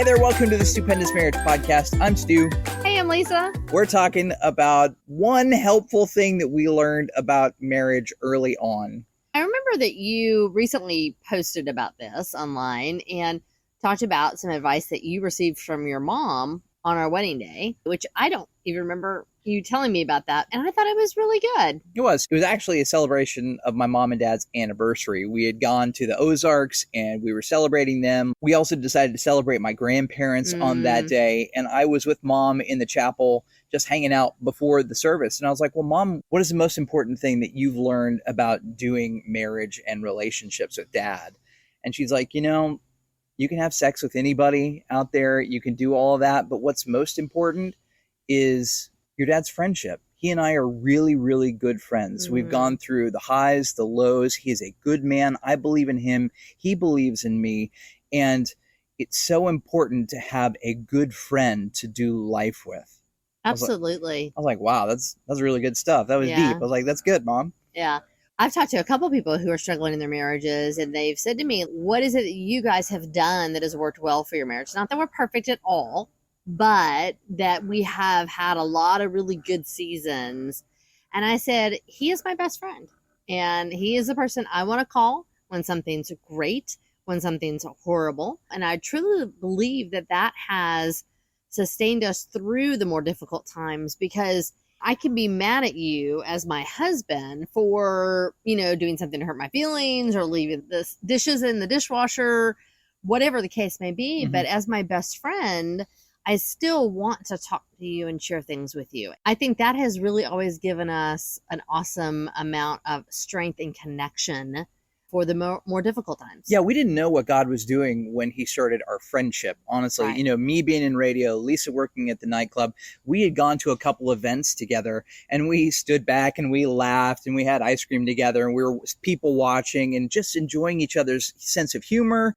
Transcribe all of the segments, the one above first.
Hey there, welcome to the Stupendous Marriage Podcast. I'm Stu. Hey, I'm Lisa. We're talking about one helpful thing that we learned about marriage early on. I remember that you recently posted about this online and talked about some advice that you received from your mom on our wedding day, which I don't even remember you telling me about that. And I thought it was really good. It was actually a celebration of my mom and dad's anniversary. We had gone to the Ozarks and we were celebrating them. We also decided to celebrate my grandparents on that day. And I was with mom in the chapel just hanging out before the service. And I was like, well, mom, what is the most important thing that you've learned about doing marriage and relationships with dad? And she's like, you can have sex with anybody out there. You can do all of that. But what's most important is your dad's friendship. He and I are really, really good friends. We've gone through the highs, the lows. He is a good man. I believe in him. He believes in me. And it's so important to have a good friend to do life with. Absolutely. I was like, wow, that's really good stuff. That was deep. I was like, that's good, Mom. Yeah. I've talked to a couple of people who are struggling in their marriages, and they've said to me, what is it that you guys have done that has worked well for your marriage? Not that we're perfect at all, but that we have had a lot of really good seasons. And I said, he is my best friend. And he is the person I want to call when something's great, when something's horrible. And I truly believe that that has sustained us through the more difficult times, because I can be mad at you as my husband for, doing something to hurt my feelings or leaving the dishes in the dishwasher, whatever the case may be. But as my best friend, I still want to talk to you and share things with you. I think that has really always given us an awesome amount of strength and connection for the more difficult times. Yeah, we didn't know what God was doing when he started our friendship. Honestly, Right. Me being in radio, Lisa working at the nightclub, we had gone to a couple events together and we stood back and we laughed and we had ice cream together and we were people watching and just enjoying each other's sense of humor.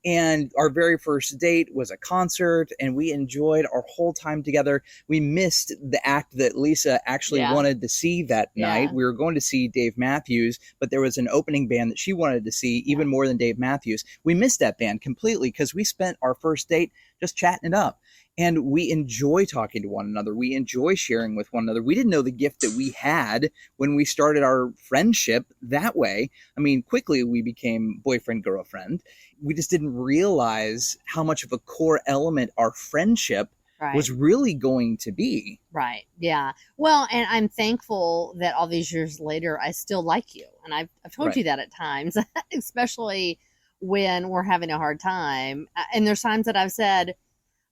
And our very first date was a concert and we enjoyed our whole time together. We missed the act that Lisa actually wanted to see that night. We were going to see Dave Matthews, but there was an opening band that she wanted to see even more than Dave Matthews. We missed that band completely because we spent our first date just chatting it up. And we enjoy talking to one another. We enjoy sharing with one another. We didn't know the gift that we had when we started our friendship that way. I mean, quickly we became boyfriend, girlfriend. We just didn't realize how much of a core element our friendship was really going to be. Right. Yeah. Well, and I'm thankful that all these years later, I still like you. And I've told you that at times, especially when we're having a hard time. And there's times that I've said,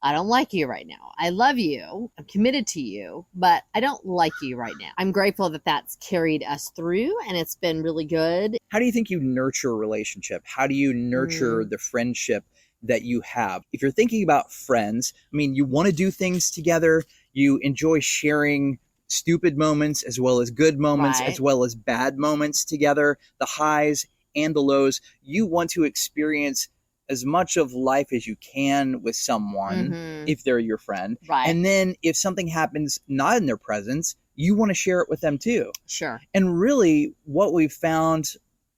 I don't like you right now. I love you. I'm committed to you, but I don't like you right now. I'm grateful that that's carried us through and it's been really good. How do you think you nurture a relationship? How do you nurture the friendship that you have? If you're thinking about friends, I mean, you want to do things together. You enjoy sharing stupid moments as well as good moments, as well as bad moments together, the highs and the lows. You want to experience as much of life as you can with someone if they're your friend. And then if something happens not in their presence, you want to share it with them too. Sure. And really what we've found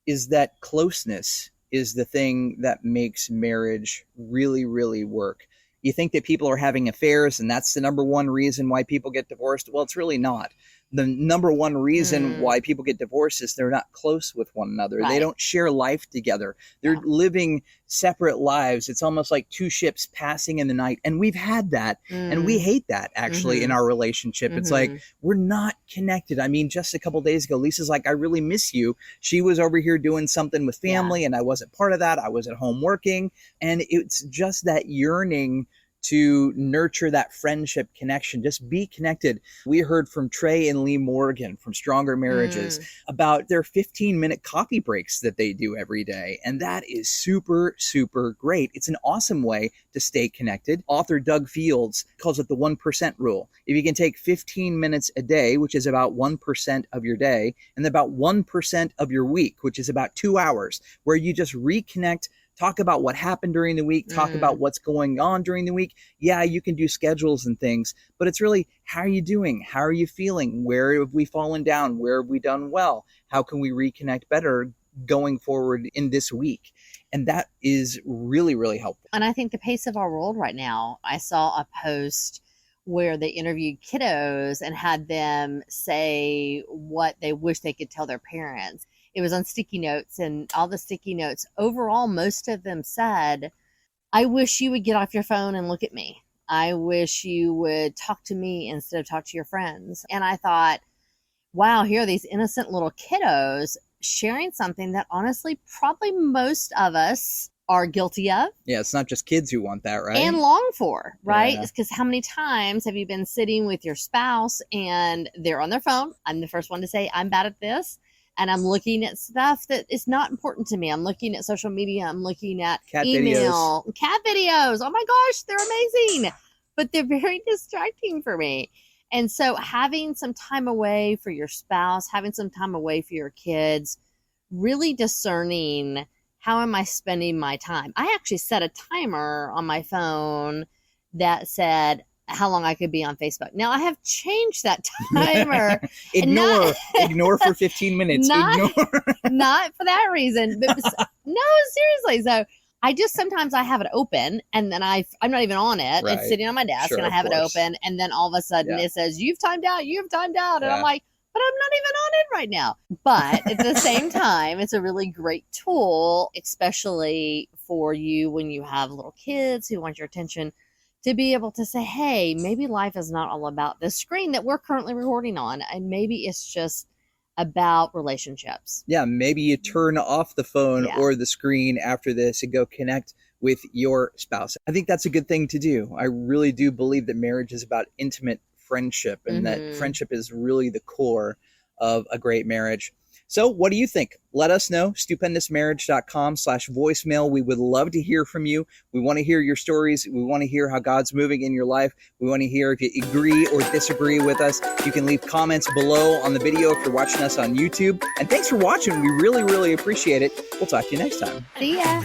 is that closeness is the thing that makes marriage really, really work. You think that people are having affairs and that's the number one reason why people get divorced. Well, it's really not. The number one reason why people get divorced is they're not close with one another. They don't share life together. They're living separate lives. It's almost like two ships passing in the night. And we've had that. And we hate that actually in our relationship. It's like, we're not connected. I mean, just a couple of days ago, Lisa's like, I really miss you. She was over here doing something with family and I wasn't part of that. I was at home working. And it's just that yearning to nurture that friendship connection. Just be connected. We heard from Trey and Lee Morgan from Stronger Marriages about their 15-minute coffee breaks that they do every day. And that is super, super great. It's an awesome way to stay connected. Author Doug Fields calls it the 1% rule. If you can take 15 minutes a day, which is about 1% of your day, and about 1% of your week, which is about 2 hours, where you just reconnect, talk about what happened during the week, talk about what's going on during the week. Yeah, you can do schedules and things, but it's really, how are you doing? How are you feeling? Where have we fallen down? Where have we done well? How can we reconnect better going forward in this week? And that is really, really helpful. And I think the pace of our world right now, I saw a post where they interviewed kiddos and had them say what they wish they could tell their parents. It was on sticky notes, and all the sticky notes, overall, most of them said, I wish you would get off your phone and look at me. I wish you would talk to me instead of talk to your friends. And I thought, wow, here are these innocent little kiddos sharing something that honestly, probably most of us are guilty of. Yeah, it's not just kids who want that, right? And long for, right? Yeah. It's because how many times have you been sitting with your spouse and they're on their phone? I'm the first one to say I'm bad at this. And I'm looking at stuff that is not important to me. I'm looking at social media. I'm looking at cat videos. Oh my gosh, they're amazing. But they're very distracting for me. And so having some time away for your spouse, having some time away for your kids, really discerning, how am I spending my time? I actually set a timer on my phone that said how long I could be on Facebook. Now I have changed that timer. Ignore for 15 minutes. Not for that reason, but no, seriously. So sometimes I have it open and then I'm not even on it. Right. It's sitting on my desk and I have it open and then all of a sudden it says, you've timed out. And I'm like, but I'm not even on it right now. But at the same time, it's a really great tool, especially for you when you have little kids who want your attention, to be able to say, hey, maybe life is not all about the screen that we're currently recording on. And maybe it's just about relationships. Yeah, maybe you turn off the phone or the screen after this and go connect with your spouse. I think that's a good thing to do. I really do believe that marriage is about intimate friendship and that friendship is really the core of a great marriage. So what do you think? Let us know. stupendousmarriage.com/voicemail. We would love to hear from you. We want to hear your stories. We want to hear how God's moving in your life. We want to hear if you agree or disagree with us. You can leave comments below on the video if you're watching us on YouTube. And thanks for watching. We really, really appreciate it. We'll talk to you next time. See ya.